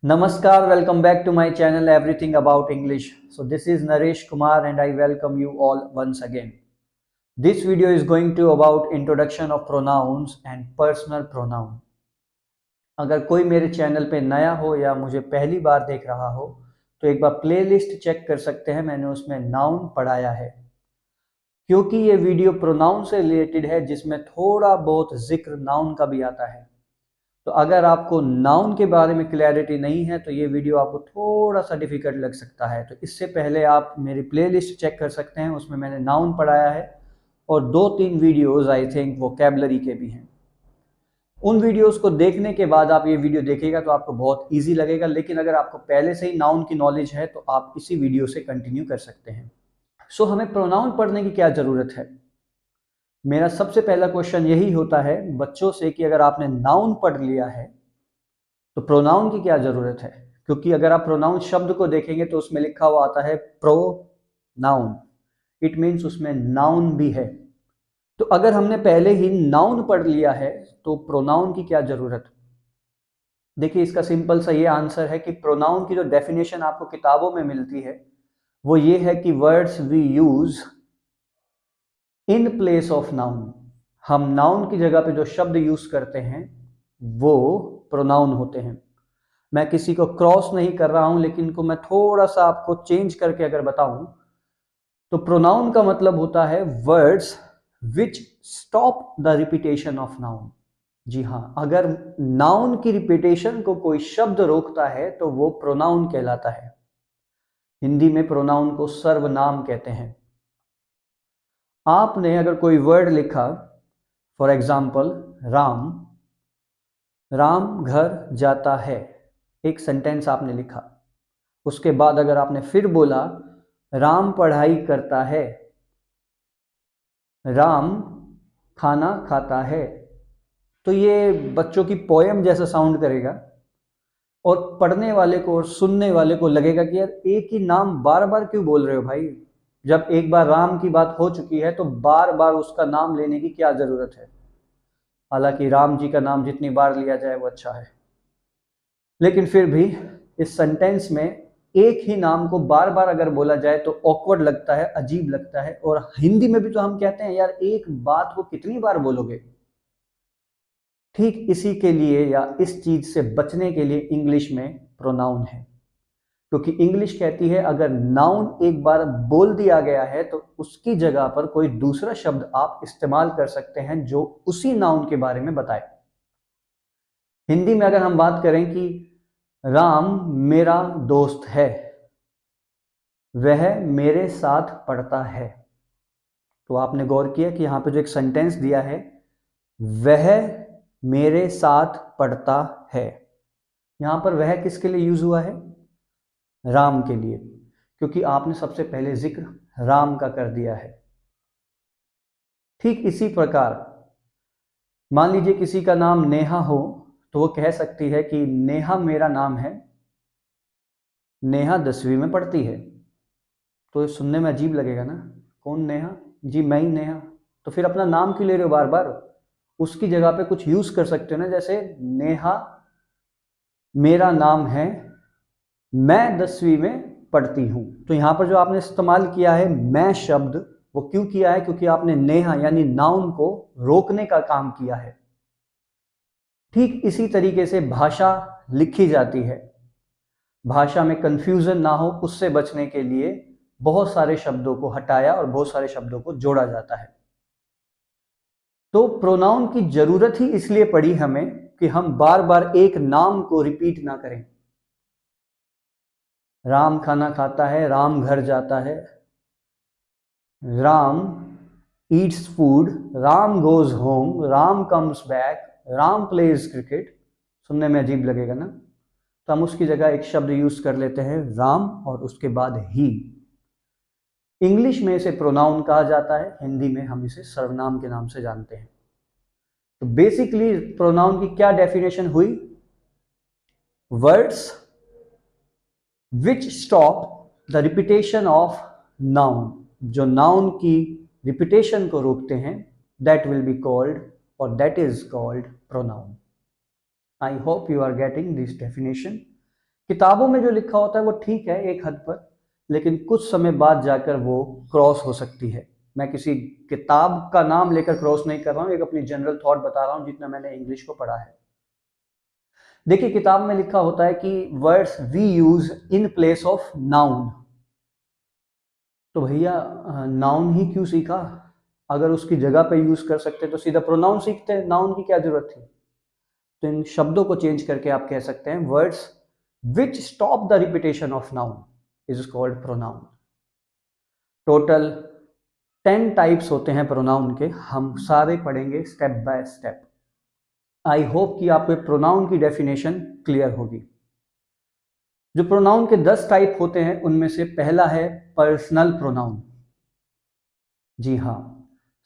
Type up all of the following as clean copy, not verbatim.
Namaskar, welcome back to my channel Everything About English. So this is Naresh Kumar and I welcome you all once again. This video is going to about introduction of pronouns and personal pronoun. अगर कोई मेरे channel पे नया हो या मुझे पहली बार देख रहा हो तो एक बार प्लेलिस्ट चेक कर सकते हैं, मैंने उसमें नाउन पढ़ाया है। क्योंकि ये वीडियो प्रोनाउन से रिलेटेड है जिसमें थोड़ा बहुत जिक्र नाउन का भी आता है, तो अगर आपको नाउन के बारे में क्लैरिटी नहीं है तो ये वीडियो आपको थोड़ा सा डिफिकल्ट लग सकता है। तो इससे पहले आप मेरी प्लेलिस्ट चेक कर सकते हैं, उसमें मैंने नाउन पढ़ाया है और 2-3 वीडियोस आई थिंक वोकैबुलरी के भी हैं। उन वीडियोस को देखने के बाद आप ये वीडियो देखिएगा तो आपको बहुत इजी लगेगा, लेकिन अगर आपको पहले से ही नाउन की नॉलेज है तो आप इसी वीडियो से कंटिन्यू कर सकते हैं। सो हमें प्रोनाउन पढ़ने की क्या ज़रूरत है? मेरा सबसे पहला क्वेश्चन यही होता है बच्चों से कि अगर आपने नाउन पढ़ लिया है तो प्रोनाउन की क्या जरूरत है? क्योंकि अगर आप प्रोनाउन शब्द को देखेंगे तो उसमें लिखा हुआ आता है प्रो नाउन, इट मीन्स उसमें नाउन भी है। तो अगर हमने पहले ही नाउन पढ़ लिया है तो प्रोनाउन की क्या जरूरत? देखिए, इसका सिंपल सा ये आंसर है कि प्रोनाउन की जो डेफिनेशन आपको किताबों में मिलती है वो ये है कि words we use in place of noun. हम नाउन की जगह पे जो शब्द यूज करते हैं वो प्रोनाउन होते हैं। मैं किसी को क्रॉस नहीं कर रहा हूं, लेकिन को मैं थोड़ा सा आपको चेंज करके अगर बताऊं तो प्रोनाउन का मतलब होता है words which stop the repetition of noun. जी हाँ, अगर नाउन की रिपीटेशन को कोई शब्द रोकता है तो वो प्रोनाउन कहलाता है। हिंदी में प्रोनाउन को सर्वनाम कहते हैं। आपने अगर कोई वर्ड लिखा, फॉर एग्जाम्पल राम, राम घर जाता है, एक सेंटेंस आपने लिखा। उसके बाद अगर आपने फिर बोला राम पढ़ाई करता है, राम खाना खाता है, तो ये बच्चों की पोएम जैसा साउंड करेगा और पढ़ने वाले को और सुनने वाले को लगेगा कि यार एक ही नाम बार बार क्यों बोल रहे हो भाई? जब एक बार राम की बात हो चुकी है तो बार बार उसका नाम लेने की क्या जरूरत है? हालांकि राम जी का नाम जितनी बार लिया जाए वो अच्छा है, लेकिन फिर भी इस सेंटेंस में एक ही नाम को बार बार अगर बोला जाए तो ऑकवर्ड लगता है, अजीब लगता है। और हिंदी में भी तो हम कहते हैं यार एक बात को कितनी बार बोलोगे। ठीक इसी के लिए या इस चीज से बचने के लिए इंग्लिश में प्रोनाउन है, क्योंकि इंग्लिश कहती है अगर नाउन एक बार बोल दिया गया है तो उसकी जगह पर कोई दूसरा शब्द आप इस्तेमाल कर सकते हैं जो उसी नाउन के बारे में बताए। हिंदी में अगर हम बात करें कि राम मेरा दोस्त है, वह मेरे साथ पढ़ता है, तो आपने गौर किया कि यहां पे जो एक सेंटेंस दिया है वह मेरे साथ पढ़ता है, यहां पर वह किसके लिए यूज हुआ है? राम के लिए, क्योंकि आपने सबसे पहले जिक्र राम का कर दिया है। ठीक इसी प्रकार मान लीजिए किसी का नाम नेहा हो तो वो कह सकती है कि नेहा मेरा नाम है, नेहा 10वीं में पढ़ती है। तो ये सुनने में अजीब लगेगा ना, कौन नेहा? जी मैं ही नेहा। तो फिर अपना नाम क्यों ले रहे हो बार बार? उसकी जगह पे कुछ यूज कर सकते हो ना, जैसे नेहा मेरा नाम है, मैं 10वीं में पढ़ती हूं। तो यहां पर जो आपने इस्तेमाल किया है मैं शब्द, वो क्यों किया है? क्योंकि आपने नेहा यानी नाउन को रोकने का काम किया है। ठीक इसी तरीके से भाषा लिखी जाती है। भाषा में कंफ्यूजन ना हो उससे बचने के लिए बहुत सारे शब्दों को हटाया और बहुत सारे शब्दों को जोड़ा जाता है। तो प्रोनाउन की जरूरत ही इसलिए पड़ी हमें कि हम बार बार एक नाम को रिपीट ना करें। राम खाना खाता है, राम घर जाता है, Ram Yeats food, Ram goes home, Ram comes back, Ram pledge cricket. सुनने में अजीब लगेगा ना, तो हम उसकी जगह एक शब्द यूज कर लेते हैं राम और उसके बाद ही। इंग्लिश में इसे प्रोनाउन कहा जाता है, हिंदी में हम इसे सर्वनाम के नाम से जानते हैं। तो बेसिकली प्रोनाउन की क्या डेफिनेशन हुई? Words which stop the repetition of noun, जो नाउन की रिपीटेशन को रोकते हैं, दैट विल बी कॉल्ड और that is called pronoun. I hope you are getting this definition. किताबों में जो लिखा होता है वो ठीक है एक हद पर, लेकिन कुछ समय बाद जाकर वो क्रॉस हो सकती है। मैं किसी किताब का नाम लेकर क्रॉस नहीं कर रहा हूं, एक अपनी जनरल थॉट बता रहा हूं जितना मैंने इंग्लिश को पढ़ा है। देखिए किताब में लिखा होता है कि words we use in place of noun. तो भैया नाउन ही क्यों सीखा? अगर उसकी जगह पे यूज कर सकते तो सीधा प्रोनाउन सीखते, नाउन की क्या जरूरत थी? तो इन शब्दों को चेंज करके आप कह सकते हैं words which stop the repetition of noun is called pronoun. Total 10 types होते हैं प्रोनाउन के, हम सारे पढ़ेंगे step by step. I hope कि आपको प्रोनाउन की डेफिनेशन क्लियर होगी। जो प्रोनाउन के 10 टाइप होते हैं उनमें से पहला है पर्सनल प्रोनाउन। जी हाँ,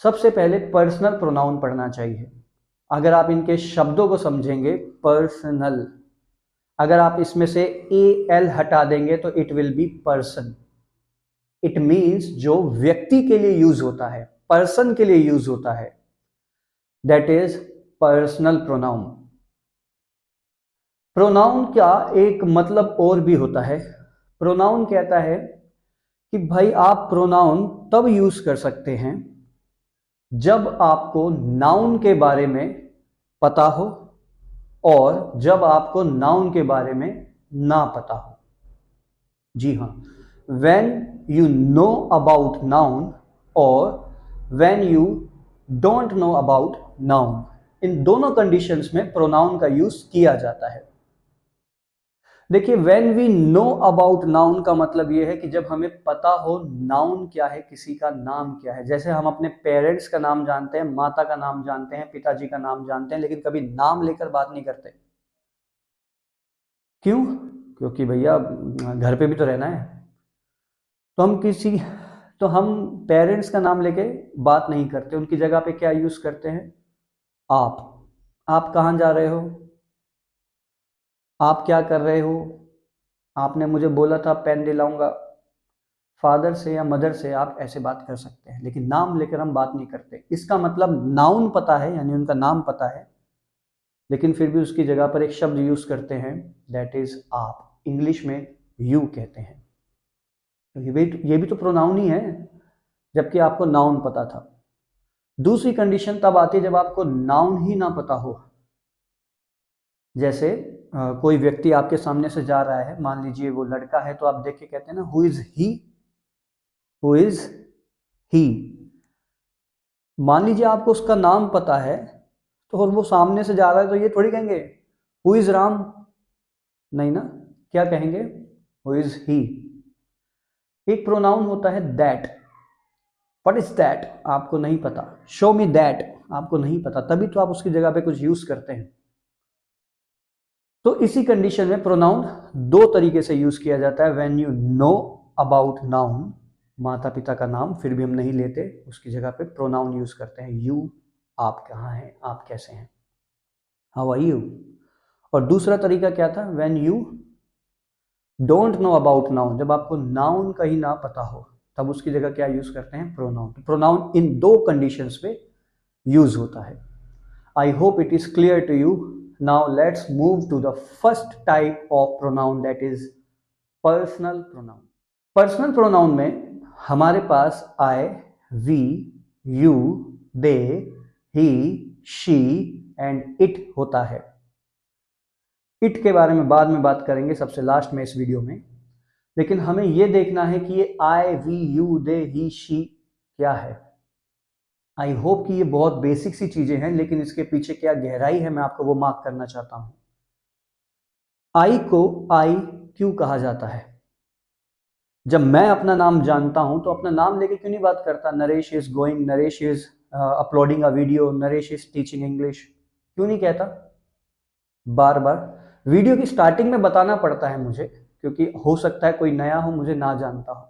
सबसे पहले पर्सनल प्रोनाउन पढ़ना चाहिए। अगर आप इनके शब्दों को समझेंगे, पर्सनल, अगर आप इसमें से एल हटा देंगे तो it will be person. It means जो व्यक्ति के लिए यूज होता है, पर्सन के लिए यूज होता है, that is personal pronoun. Pronoun का एक मतलब और भी होता है। प्रोनाउन कहता है कि भाई आप प्रोनाउन तब यूज कर सकते हैं जब आपको नाउन के बारे में पता हो और जब आपको नाउन के बारे में ना पता हो। जी हाँ, when you know about noun और when you don't know about noun, इन दोनों कंडीशंस में प्रोनाउन का यूज किया जाता है। देखिए when we know about noun का मतलब यह है कि जब हमें पता हो नाउन क्या है, किसी का नाम क्या है। जैसे हम अपने पेरेंट्स का नाम जानते हैं, माता का नाम जानते हैं, पिताजी का नाम जानते हैं, लेकिन कभी नाम लेकर बात नहीं करते। क्यों? क्योंकि भैया घर पे भी तो रहना है। तो हम पेरेंट्स का नाम लेके बात नहीं करते, उनकी जगह पे क्या यूज करते हैं? आप कहाँ जा रहे हो? आप क्या कर रहे हो? आपने मुझे बोला था पेन दिलाऊंगा। फादर से या मदर से आप ऐसे बात कर सकते हैं, लेकिन नाम लेकर हम बात नहीं करते। इसका मतलब नाउन पता है, यानी उनका नाम पता है, लेकिन फिर भी उसकी जगह पर एक शब्द यूज करते हैं, दैट इज आप। इंग्लिश में यू कहते हैं। तो ये भी तो प्रोनाउन ही है, जबकि आपको नाउन पता था। दूसरी कंडीशन तब आती है जब आपको नाउन ही ना पता हो। जैसे कोई व्यक्ति आपके सामने से जा रहा है, मान लीजिए वो लड़का है, तो आप देख के कहते हैं ना who is he, who is he. मान लीजिए आपको उसका नाम पता है, तो और वो सामने से जा रहा है, तो ये थोड़ी कहेंगे हु इज राम, नहीं ना, क्या कहेंगे? Who is he. एक प्रोनाउन होता है दैट। What is that? आपको नहीं पता। शो मी दैट, आपको नहीं पता, तभी तो आप उसकी जगह पे कुछ यूज करते हैं। तो इसी कंडीशन में प्रोनाउन दो तरीके से यूज किया जाता है। When you know about noun, माता पिता का नाम फिर भी हम नहीं लेते, उसकी जगह पे प्रोनाउन यूज करते हैं यू। आप कहाँ हैं, आप कैसे हैं, हाउ आर यू। और दूसरा तरीका क्या था? When you don't know about noun, जब आपको नाउन का ही ना पता हो, तब उसकी जगह क्या यूज करते हैं? प्रोनाउन। प्रोनाउन इन दो कंडीशंस पे यूज होता है। I hope it is clear to you. Now let's move to the first type of pronoun, that is personal pronoun. Personal pronoun में हमारे पास I, we, you, they, he, she and it होता है। It के बारे में बाद में बात करेंगे, सबसे लास्ट में इस वीडियो में। लेकिन हमें यह देखना है कि ये I, we, you, they, he, she क्या है। आई होप कि ये बहुत बेसिक सी चीजें हैं, लेकिन इसके पीछे क्या गहराई है मैं आपको वो मार्क करना चाहता हूं। आई को आई क्यों कहा जाता है? जब मैं अपना नाम जानता हूं तो अपना नाम लेके क्यों नहीं बात करता? Naresh is going, Naresh is uploading a video, Naresh is teaching English, क्यों नहीं कहता? बार बार वीडियो की स्टार्टिंग में बताना पड़ता है मुझे, क्योंकि हो सकता है कोई नया हो, मुझे ना जानता हो,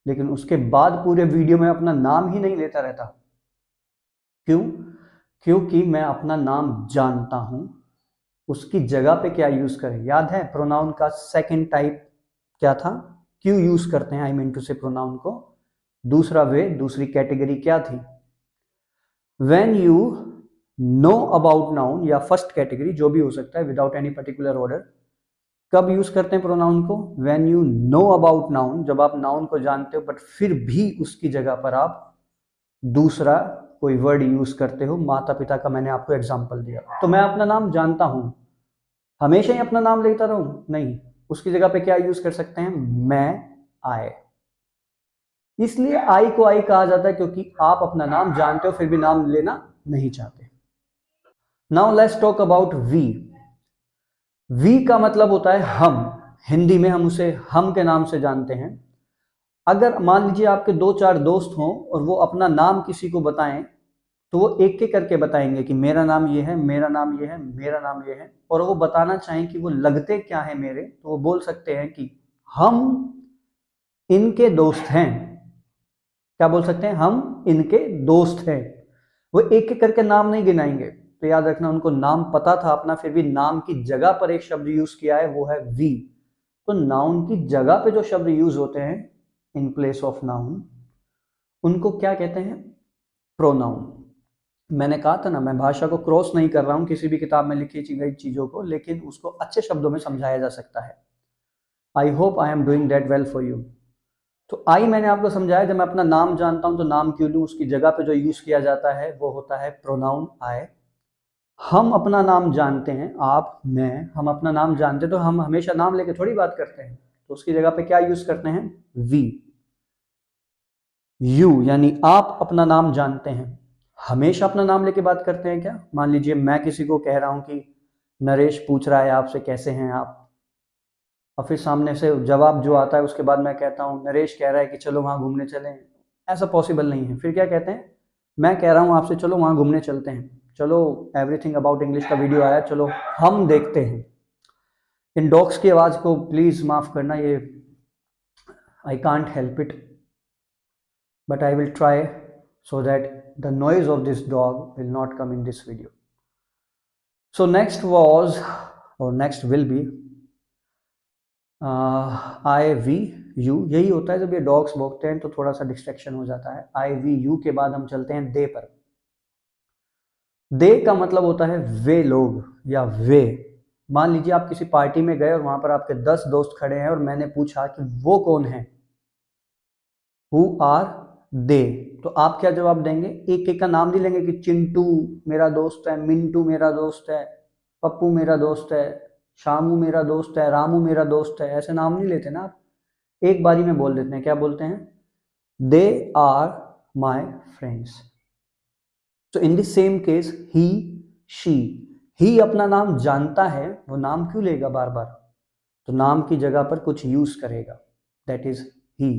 लेकिन उसके बाद पूरे वीडियो में अपना नाम ही नहीं लेता रहता। क्यों? क्योंकि मैं अपना नाम जानता हूं, उसकी जगह पे क्या यूज करें। याद है प्रोनाउन का सेकंड टाइप क्या था? क्यों यूज करते हैं, आई मीन टू से प्रोनाउन को। दूसरा वे, दूसरी कैटेगरी क्या थी? When you know about noun, या फर्स्ट कैटेगरी जो भी हो सकता है, विदाउट एनी पर्टिकुलर ऑर्डर, कब यूज करते हैं प्रोनाउन को? When you know about noun, जब आप नाउन को जानते हो बट फिर भी उसकी जगह पर आप दूसरा कोई वर्ड यूज करते हो। माता पिता का मैंने आपको एग्जांपल दिया। तो मैं अपना नाम जानता हूं, हमेशा ही अपना नाम लेता रहूं? नहीं, उसकी जगह पे क्या यूज कर सकते हैं? मैं, आई। इसलिए आई को आई कहा जाता है क्योंकि आप अपना नाम जानते हो फिर भी नाम लेना नहीं चाहते। Now let's talk about we. We का मतलब होता है हम। हिंदी में हम उसे हम के नाम से जानते हैं। अगर मान लीजिए आपके 2-4 दोस्त हों और वो अपना नाम किसी को बताएं, तो वो एक एक करके बताएंगे कि मेरा नाम ये है, मेरा नाम ये है, मेरा नाम ये है। और वो बताना चाहें कि वो लगते क्या है मेरे, तो वो बोल सकते हैं कि हम इनके दोस्त हैं। क्या बोल सकते हैं? हम इनके दोस्त हैं। वो एक एक करके नाम नहीं गिनाएंगे। तो याद रखना, उनको नाम पता था अपना, फिर भी नाम की जगह पर एक शब्द यूज किया है, वो है वी। तो नाउन की जगह पे जो शब्द यूज होते हैं इन प्लेस ऑफ नाउन, उनको क्या कहते हैं? प्रोनाउन। मैंने कहा था ना, मैं भाषा को क्रॉस नहीं कर रहा हूं किसी भी किताब में लिखी गई चीजों को, लेकिन उसको अच्छे शब्दों में समझाया जा सकता है। I hope I am doing that well for you. तो आई मैंने आपको समझाया, जब मैं अपना नाम जानता हूं तो नाम क्यों लूं, उसकी जगह पे जो यूज किया जाता है वो होता है प्रोनाउन आई। हम अपना नाम जानते हैं, आप, मैं, हम अपना नाम जानते हैं तो हम हमेशा नाम लेके थोड़ी बात करते हैं, तो उसकी जगह पे क्या यूज करते हैं? वी। यू यानी आप अपना नाम जानते हैं, हमेशा अपना नाम लेके बात करते हैं क्या? मान लीजिए मैं किसी को कह रहा हूं कि नरेश पूछ रहा है आपसे कैसे हैं आप, और फिर सामने से जवाब जो आता है उसके बाद मैं कहता हूं नरेश कह रहा है कि चलो वहां घूमने चलें। ऐसा पॉसिबल नहीं है। फिर क्या कहते हैं? मैं कह रहा हूं आपसे चलो वहां घूमने चलते हैं, चलो एवरीथिंग अबाउट इंग्लिश का वीडियो आया, चलो हम देखते हैं। इन डॉग्स की आवाज को प्लीज माफ करना, ये I can't help it, but I will try so that the noise of this dog will not come in this video. So next was, or next will be I V U। यही होता है जब ये dogs भौंकते हैं तो थोड़ा सा distraction हो जाता है। I V U के बाद हम चलते हैं दे पर। दे का मतलब होता है वे लोग या वे। मान लीजिए आप किसी पार्टी में गए और वहां पर आपके 10 दोस्त खड़े हैं और मैंने पूछा कि वो कौन है, हु आर दे, तो आप क्या जवाब देंगे? एक एक का नाम नहीं लेंगे कि चिंटू मेरा दोस्त है, मिंटू मेरा दोस्त है, पप्पू मेरा दोस्त है, शामू मेरा दोस्त है, रामू मेरा दोस्त है। ऐसे नाम नहीं लेते ना आप, एक बारी में बोल देते हैं। क्या बोलते हैं? They are my friends. तो in the same case he, she. He अपना नाम जानता है, वो नाम क्यों लेगा बार बार? तो नाम की जगह पर कुछ यूज करेगा, that is he.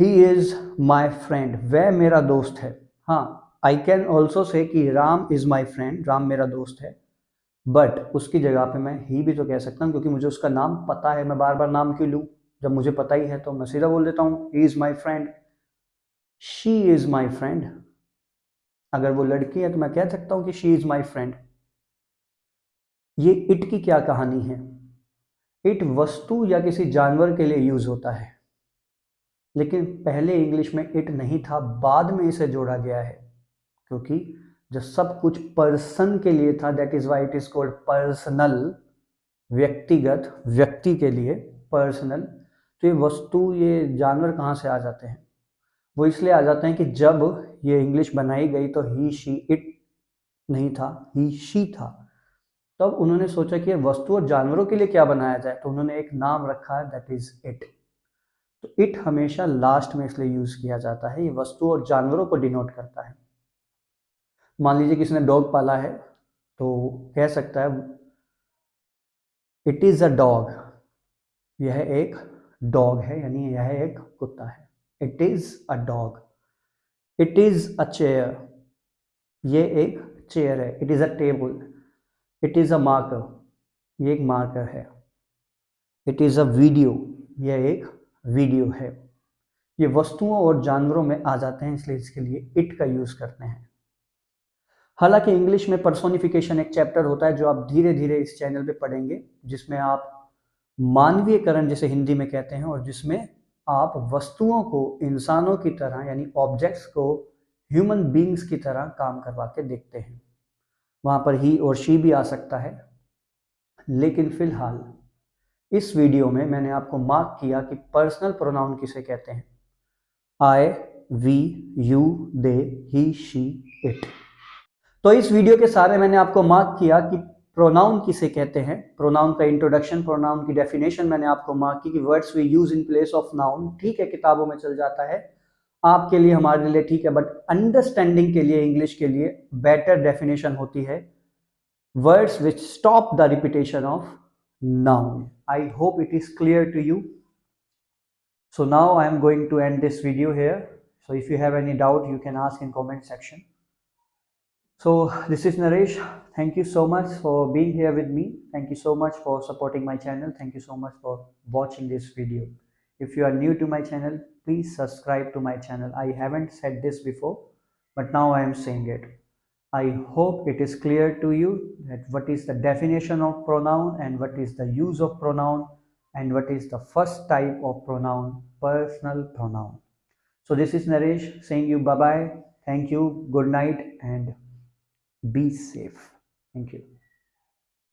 He is my friend, वह मेरा दोस्त है। हाँ, आई कैन ऑल्सो से कि Ram is my friend, Ram मेरा दोस्त है, बट उसकी जगह पे मैं ही भी तो कह सकता हूँ क्योंकि मुझे उसका नाम पता है। मैं बार बार नाम क्यों लूँ? जब मुझे पता ही है तो मैं सीधा बोल देता हूँ he is my friend, she is my friend. अगर वो लड़की है तो मैं कह सकता हूँ कि शी इज माई फ्रेंड। ये इट की क्या कहानी है? इट वस्तु या किसी जानवर के लिए यूज होता है, लेकिन पहले इंग्लिश में इट नहीं था, बाद में इसे जोड़ा गया है। क्योंकि जो सब कुछ पर्सन के लिए था, that is why it is called personal, व्यक्तिगत, व्यक्ति के लिए पर्सनल। तो ये वस्तु, ये जानवर कहाँ से आ जाते हैं? वो इसलिए आ जाते हैं कि जब ये इंग्लिश बनाई गई तो ही, शी, इट नहीं था, ही, शी था। तब उन्होंने सोचा कि वस्तु और जानवरों के लिए क्या बनाया जाए, तो उन्होंने एक नाम रखा है, दैट इज इट। तो इट हमेशा लास्ट में इसलिए यूज किया जाता है, ये वस्तु और जानवरों को डिनोट करता है। मान लीजिए किसी ने डॉग पाला है तो कह सकता है इट इज अ डॉग, यह एक डॉग है, यानी यह एक कुत्ता है। It is a dog. It is a chair, ये एक चेयर है। It is a table. It is a marker, ये एक मार्कर है। इट इज अ वीडियो, यह एक वीडियो है। ये वस्तुओं और जानवरों में आ जाते हैं, इसलिए इसके लिए इट का यूज करते हैं। हालांकि इंग्लिश में पर्सोनिफिकेशन एक चैप्टर होता है जो आप धीरे धीरे इस चैनल पे पढ़ेंगे, जिसमें आप मानवीयकरण जिसे हिंदी में कहते हैं, और जिसमें आप वस्तुओं को इंसानों की तरह यानी ऑब्जेक्ट्स को ह्यूमन बींग्स की तरह काम करवा के देखते हैं। वहां पर ही और शी भी आ सकता है, लेकिन फिलहाल इस वीडियो में मैंने आपको मार्क किया कि पर्सनल प्रोनाउन किसे कहते हैं। I, we, you, they, he, she, it. तो इस वीडियो के सारे मैंने आपको मार्क किया कि प्रोनाउन किसे कहते हैं, प्रोनाउन का इंट्रोडक्शन, प्रोनाउन की डेफिनेशन मैंने आपको मार्क की कि words we use in place of noun. ठीक है, किताबों में चल जाता है, आपके लिए हमारे लिए ठीक है, बट अंडरस्टैंडिंग के लिए, इंग्लिश के लिए बेटर डेफिनेशन होती है words which stop the repetition of noun. I hope it is clear to you. So now I am going to end this video here. So if you have any doubt, you can ask in comment section. So this is Naresh. Thank you so much for being here with me. Thank you so much for supporting my channel. Thank you so much for watching this video. If you are new to my channel, please subscribe to my channel. I haven't said this before, but now I am saying it. I hope it is clear to you that what is the definition of pronoun and what is the use of pronoun and what is the first type of pronoun, personal pronoun. So this is Naresh saying you bye-bye. Thank you, good night and be safe. Thank you.